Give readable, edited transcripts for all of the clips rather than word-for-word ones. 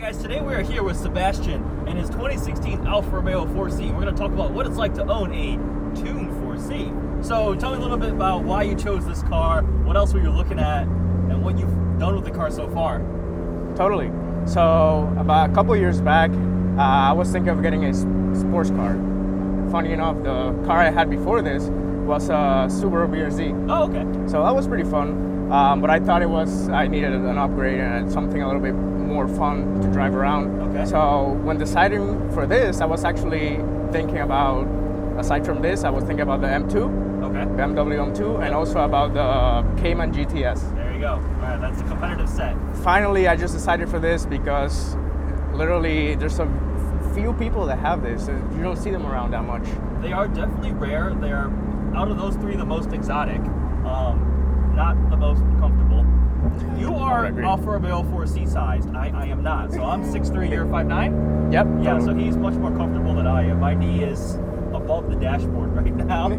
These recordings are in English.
Alright guys, today we are here with Sebastian and his 2016 Alfa Romeo 4C. We're going to talk about what it's like to own a tuned 4C. So tell me a little bit about why you chose this car, what else were you looking at, and what you've done with the car so far. Totally. So about a couple years back, I was thinking of getting a sports car. Funny enough, the car I had before this was a Subaru BRZ. Oh, okay. So that was pretty fun. But I thought I needed an upgrade and something a little bit more fun to drive around. Okay. So when deciding for this, I was actually thinking about, aside from this, I was thinking about the M2, Okay. BMW M2, and also about the Cayman GTS. There you go. Alright, that's a competitive set. Finally, I just decided for this because literally there's a few people that have this. You don't see them around that much. They are definitely rare. They are, out of those three, the most exotic. Not the most comfortable. You are Alfa Romeo 4C sized. I am not. So I'm 6'3", you're 5'9"? Yep. Yeah, so he's much more comfortable than I am. My knee is above the dashboard right now.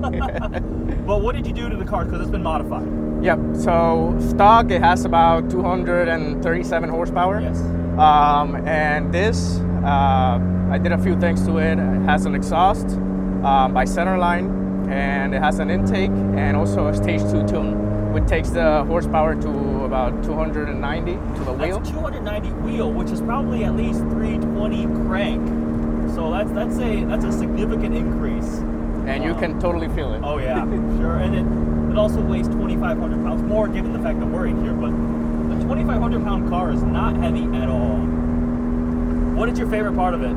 But what did you do to the car? Because it's been modified. Yep. So stock, it has about 237 horsepower. Yes. And this, I did a few things to it. It has an exhaust by Centerline, and it has an intake and also a stage 2 tune, which takes the horsepower to about 290 to the wheel. That's 290 wheel, which is probably at least 320 crank. So that's a significant increase. And you can totally feel it. Oh yeah, sure. And it also weighs 2,500 pounds more, given the fact that we're in here. But the 2,500 pound car is not heavy at all. What is your favorite part of it?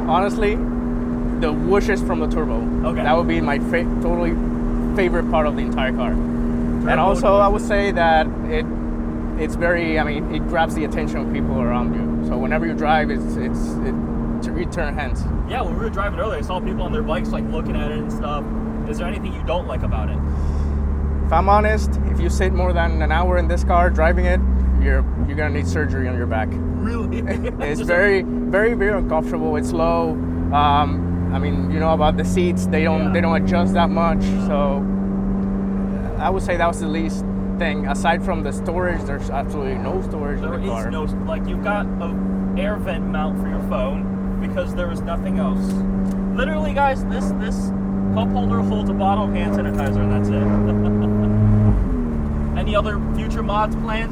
Honestly, the whooshes from the turbo. Okay. That would be my totally favorite part of the entire car. And also, I would say that it's very, it grabs the attention of people around you. So whenever you drive, you turn hands. Yeah, when we were driving earlier, I saw people on their bikes like looking at it and stuff. Is there anything you don't like about it? If I'm honest, if you sit more than an hour in this car driving it, you're gonna need surgery on your back. Really? It's very, very, very uncomfortable. It's low. You know about the seats. They don't adjust that much. So I would say that was the least thing. Aside from the storage, there's absolutely no storage in the car. There is no, like, you've got an air vent mount for your phone because there is nothing else. Literally, guys, this cup holder holds a bottle of hand sanitizer, and that's it. Any other future mods planned?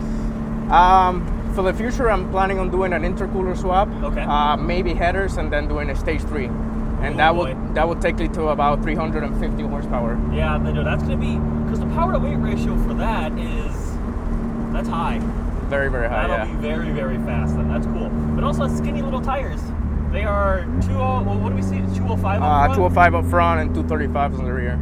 For the future, I'm planning on doing an intercooler swap. Okay. Maybe headers, and then doing a stage 3. And that would take me to about 350 horsepower. Yeah, that's going to be, because the power to weight ratio for that's high. Very, very high. That'll be very, very fast. Then that's cool. But also skinny little tires. They are 205 up front? 205 up front and 235s on the rear.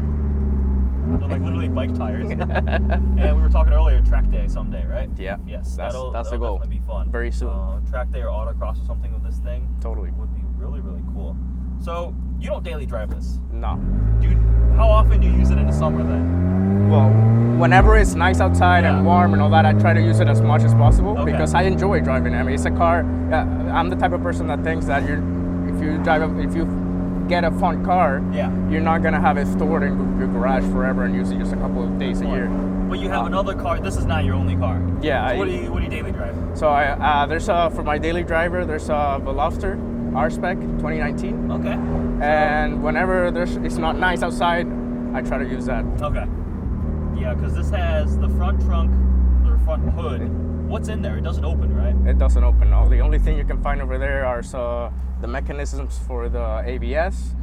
They're like literally bike tires. And we were talking earlier, track day someday, right? Yeah. Yes, that'll the goal. definitely be fun. Very soon. Track day or autocross or something with this thing. Totally. Would be really, really cool. So you don't daily drive this? No. How often do you use it in the summer then? Well, whenever it's nice outside and warm and all that, I try to use it as much as possible because I enjoy driving it. It's a car. I'm the type of person that thinks that if you get a fun car, you're not gonna have it stored in your garage forever and use it just a couple of days a year. But you have another car. This is not your only car. Yeah. So what do you daily drive? So there's for my daily driver, there's a Veloster R-Spec 2019. Okay. And whenever it's not nice outside, I try to use that. Okay. Yeah, because this has the front trunk, the front hood. What's in there? It doesn't open, right? It doesn't open. No. The only thing you can find over there are the mechanisms for the ABS.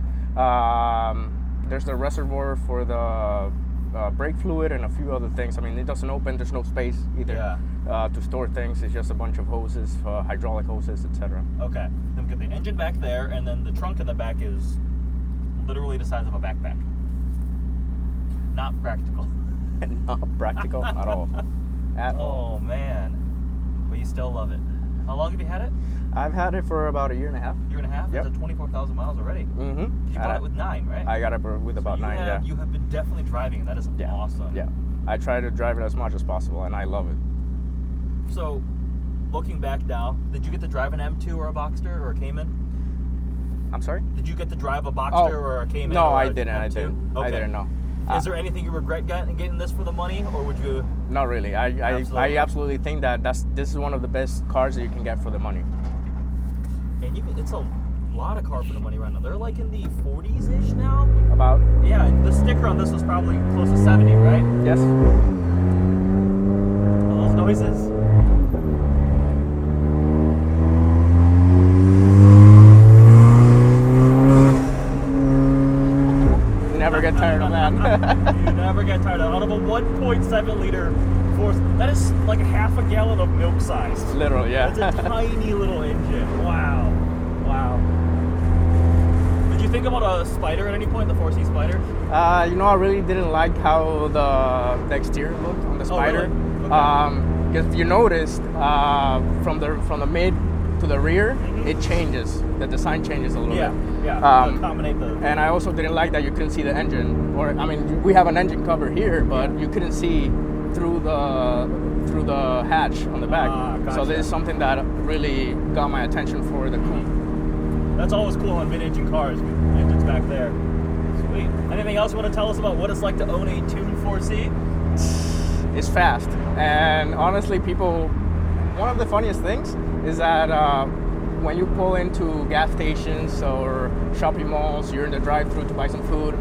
There's the reservoir for the brake fluid and a few other things. It doesn't open. There's no space either to store things. It's just a bunch of hoses, hydraulic hoses, etc. Okay. Then we get the engine back there, and then the trunk in the back is literally the size of a backpack. Not practical. Not practical at all. Oh man. But you still love it. How long have you had it? I've had it for about a year and a half. Year and a half? Yep. It's at 24,000 miles already. Mm-hmm. You bought it with 9, right? I got it with about 9, You have been definitely driving it. That is awesome. Yeah. I try to drive it as much as possible, and I love it. So, looking back now, did you get to drive an M2 or a Boxster or a Cayman? I'm sorry? Did you get to drive a Boxster or a Cayman? No, or I didn't. I didn't. Okay. I didn't know. Is there anything you regret getting this for the money, or would you? Not really. I absolutely think that this is one of the best cars that you can get for the money. And it's a lot of car for the money right now. They're like in the 40s-ish now. About. Yeah, the sticker on this was probably close to 70, right? Yes. All those noises. Never get tired of that. You never get tired of it. Out of a 1.7 liter force, that is like a half a gallon of milk size. Literally, yeah. It's a tiny little engine. Wow. Did you think about a Spider at any point, the 4C Spider? I really didn't like how the exterior looked on the Spider. Really? Okay. Because if you noticed, from the mid to the rear, it changes. The design changes a little bit. Yeah. To accommodate the. And I also didn't like that you couldn't see the engine. We have an engine cover here, but you couldn't see through the hatch on the back. Gotcha. So this is something that really got my attention for the coupe. That's always cool on mid-engine cars. Engines back there. Sweet. Anything else you want to tell us about what it's like to own a tuned 4C? It's fast, and honestly, one of the funniest things is that when you pull into gas stations or shopping malls, you're in the drive-thru to buy some food,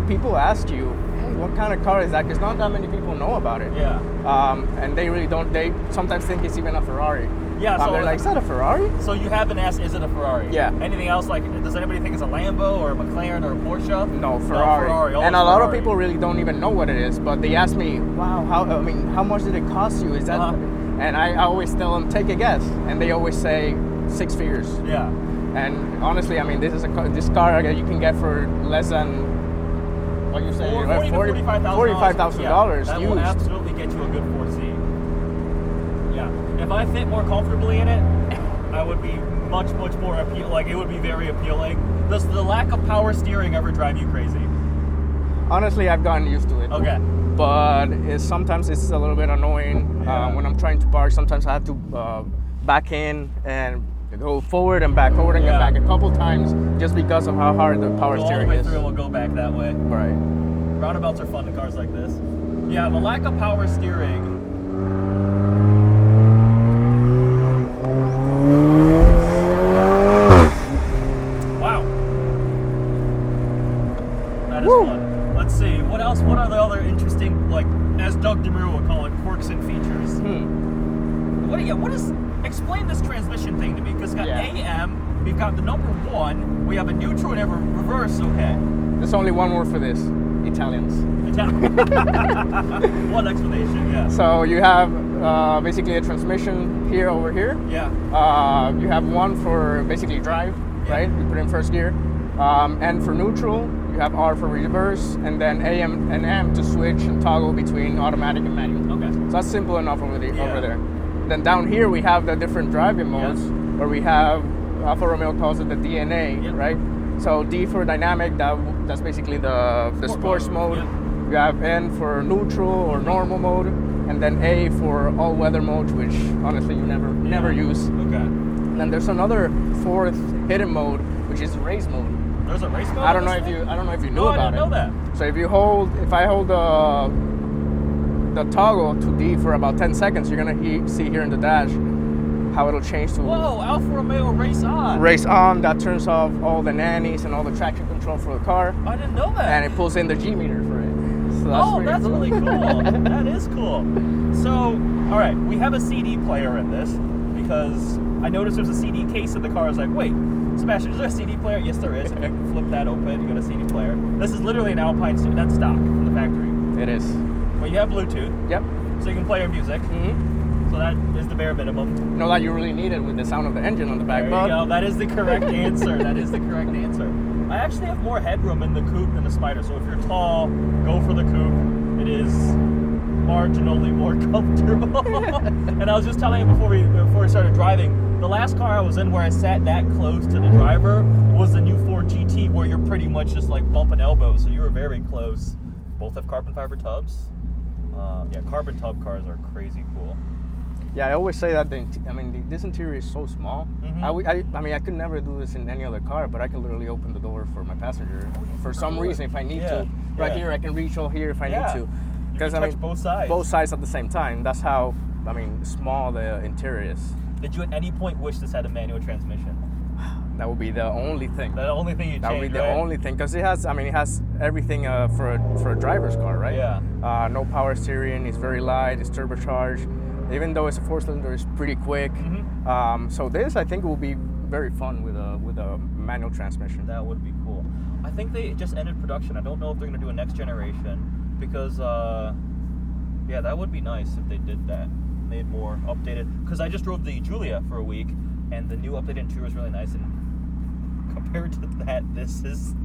people ask you, hey, what kind of car is that? Because not that many people know about it. Yeah. And they really don't. They sometimes think it's even a Ferrari. Yeah. So they're like, is that a Ferrari? So you haven't asked, is it a Ferrari? Yeah. Anything else? Like, does anybody think it's a Lambo or a McLaren or a Porsche? No, Ferrari. And a lot of people really don't even know what it is. But they ask me, wow, how much did it cost you? Is that? And I always tell them, take a guess, and they always say 6 figures. Yeah. And honestly, this car you can get for less than what you say, $45,000 That used. will absolutely get you a good 4C. Yeah. If I fit more comfortably in it, I would be much more appealing. Like, it would be very appealing. Does the lack of power steering ever drive you crazy? Honestly, I've gotten used to it. Okay. But sometimes it's a little bit annoying. When I'm trying to park, sometimes I have to back in and go forward and back get back a couple times just because of how hard the power steering all the way is. through, we'll go back that way. Right. Roundabouts are fun in cars like this. Yeah, the lack of power steering. Wow. That is fun. Let's see. What else? What are the other interesting, like, as Doug DeMuro would call it, quirks and features? Explain this transmission thing to me, because we've got AM, we've got the number 1, we have a neutral and a reverse, okay. There's only one word for this, Italians. One explanation, yeah. So you have basically a transmission over here. Yeah. You have one for basically drive, right? You put in first gear. And for neutral, you have R for reverse, and then AM and M to switch and toggle between automatic and manual. Okay. So that's simple enough over there. Then down here we have the different driving modes, where we have, Alfa Romeo calls it the DNA, right? So D for dynamic, that's basically the sports mode. Yep. You have N for neutral or normal mode, and then A for all weather mode, which honestly you never use. Okay. And then there's another 4th hidden mode, which is race mode. There's a race mode? I don't know if you knew about it. I didn't know that. So if I hold the toggle to D for about 10 seconds, you're gonna see here in the dash how it'll change to. Whoa, Alfa Romeo race on. Race on, that turns off all the nannies and all the traction control for the car. I didn't know that. And it pulls in the G meter for it. So that's really cool. That is cool. So, all right, we have a CD player in this, because I noticed there's a CD case in the car. I was like, wait, Sebastian, is there a CD player? Yes, there is. If you flip that open, you got a CD player. This is literally an Alpine CD. That's stock from the factory. It is. But you have Bluetooth. Yep. So you can play your music. Mm-hmm. So that is the bare minimum. Not that you really need it with the sound of the engine on the back. There you go. That is the correct answer. That is the correct answer. I actually have more headroom in the coupe than the Spider. So if you're tall, go for the coupe. It is marginally more comfortable. And I was just telling you before we started driving, the last car I was in where I sat that close to the driver was the new Ford GT, where you're pretty much just like bumping elbows. So you were very close. Both have carbon fiber tubs. Carbon tub cars are crazy cool. Yeah, I always say that this interior is so small. Mm-hmm. I could never do this in any other car, but I can literally open the door for my passenger for some reason if I need to. Right here, I can reach all here if I need to. Because both sides. Both sides at the same time. That's how small the interior is. Did you at any point wish this had a manual transmission? That would be the only thing. The only thing you change, That would be the right? only thing, because it has everything for a driver's car, right? Yeah. No power steering. It's very light. It's turbocharged. Even though it's a 4-cylinder, it's pretty quick. So this, I think, will be very fun with a manual transmission. That would be cool. I think they just ended production. I don't know if they're going to do a next generation because, yeah, that would be nice if they did that. Made more updated. Because I just drove the Giulia for a week, and the new updated interior is really nice. And compared to that, this is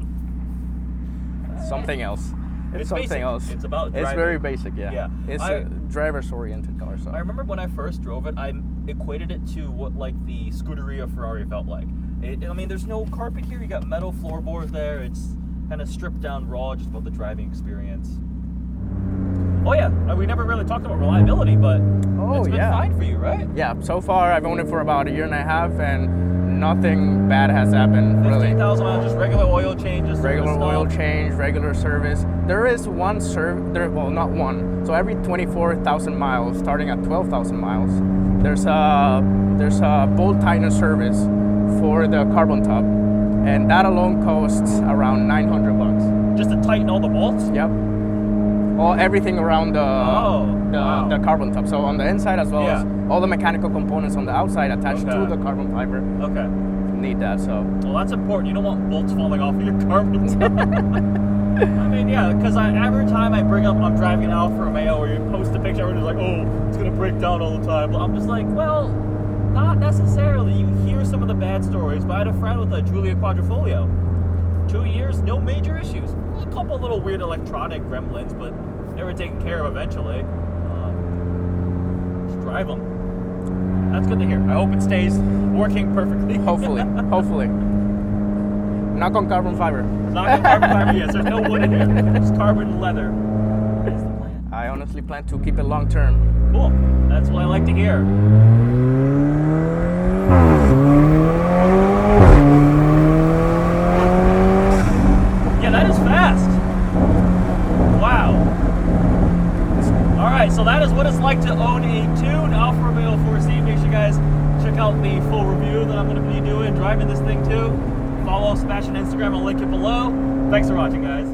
something else. It's something basic. else. It's about driving. It's very basic, yeah. Yeah. It's a driver's-oriented car. So I remember when I first drove it, I equated it to what like the Scuderia Ferrari felt like. I mean, there's no carpet here. You got metal floorboards there. It's kind of stripped down raw, just about the driving experience. Oh yeah, we never really talked about reliability, but it's been fine for you, right? Yeah. So far, I've owned it for about 1.5 years, and nothing bad has happened. 15,000 miles, just regular oil changes. Regular oil change, regular service. There is one well, not one. So every 24,000 miles, starting at 12,000 miles, there's a bolt tightener service for the carbon top, and that alone costs around $900. Just to tighten all the bolts? Yep. Everything around the carbon top. So on the inside as well as all the mechanical components on the outside attached to the carbon fiber. Okay. Need that, so. Well, that's important. You don't want bolts falling off of your carbon top. I mean, yeah, because every time I bring up I'm driving an Alfa Romeo or you post a picture, everyone's like, oh, it's going to break down all the time. But I'm just like, well, not necessarily. You hear some of the bad stories, but I had a friend with a Giulia Quadrifoglio. 2 years, no major issues. A couple little weird electronic gremlins, but they were taken care of eventually. Just drive them. That's good to hear. I hope it stays working perfectly. Hopefully. Knock on carbon fiber. Knock on carbon fiber, yes. There's no wood in here. It's carbon and leather. That's the plan. I honestly plan to keep it long term. Cool. That's what I like to hear. Yeah, that is fast. Wow. Alright, so that is what it's like to own a tuned Alfa Romeo 4C. Make sure you guys check out the full review that I'm going to be doing, driving this thing too. Follow Sebastia on Instagram, I'll link it below. Thanks for watching, guys.